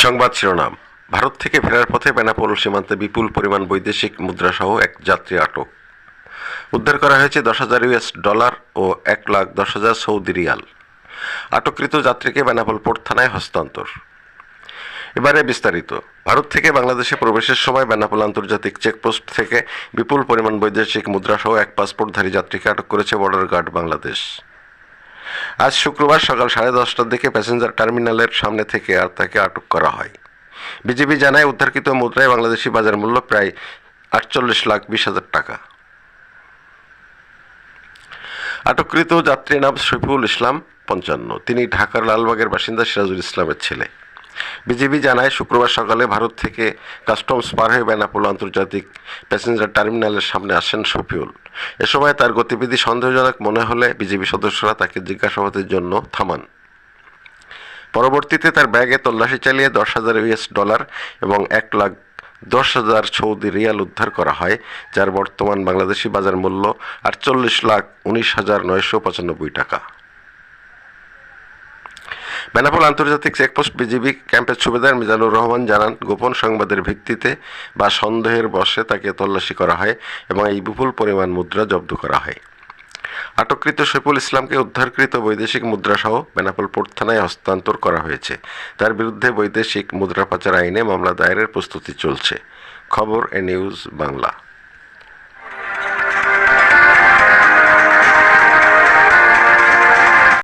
সংবাদ শিরোনাম। ভারত থেকে ফেরার পথে বেনাপোল সীমান্তে বিপুল পরিমাণ বৈদেশিক মুদ্রাসহ এক যাত্রী আটক। উদ্ধার করা হয়েছে $10,000 ও 1,10,000 সৌদি রিয়াল। আটককৃত যাত্রীকে বেনাপোল পোর্ট থানায় হস্তান্তর। এবারে বিস্তারিত। ভারত থেকে বাংলাদেশে প্রবেশের সময় বেনাপোল আন্তর্জাতিক চেকপোস্ট থেকে বিপুল পরিমাণ বৈদেশিক মুদ্রাসহ এক পাসপোর্টধারী যাত্রীকে আটক করেছে বর্ডার গার্ড বাংলাদেশ। আজ শুক্রবার সকাল 10:30টার দিকে প্যাসেঞ্জার টার্মিনালের সামনে থেকে তাকে আটক করা হয়। বিজিবি জানায়, উদ্ধারকৃত মুদ্রায় বাংলাদেশি বাজার মূল্য প্রায় 48,20,000 টাকা। আটককৃত যাত্রীর নাম শফিউল ইসলাম, 55। তিনি ঢাকার লালবাগের বাসিন্দা সিরাজুল ইসলামের ছেলে। বিজিবি জানায়, শুক্রবার সকালে ভারত থেকে কাস্টমস পার হয়ে বেনাপোল আন্তর্জাতিক প্যাসেঞ্জার টার্মিনালের সামনে আসেন শফিউল। এ সময় তার গতিবিধি সন্দেহজনক মনে হলে বিজিবি সদস্যরা তাকে জিজ্ঞাসাবাদের জন্য থামান। পরবর্তীতে তার ব্যাগে তল্লাশি চালিয়ে $10,000 এবং 1,10,000 সৌদি রিয়াল উদ্ধার করা হয়, যার বর্তমান বাংলাদেশি বাজার মূল্য 48,19,995 টাকা। বেনাপোল আন্তর্জাতিক চেকপোস্ট বিজিবি ক্যাম্পের সুবেদার মিজানুর রহমান জানান, গোপন সংবাদের ভিত্তিতে বা সন্দেহের বশে তাকে তল্লাশি করা হয় এবং এই বিপুল পরিমাণ মুদ্রা জব্দ করা হয়। আটককৃত শফিউল ইসলামকে উদ্ধারকৃত বৈদেশিক মুদ্রাসহ বেনাপোল পোর্ট থানায় হস্তান্তর করা হয়েছে। তার বিরুদ্ধে বৈদেশিক মুদ্রা পাচার আইনে মামলা দায়েরের প্রস্তুতি চলছে। খবর এ নিউজ বাংলা।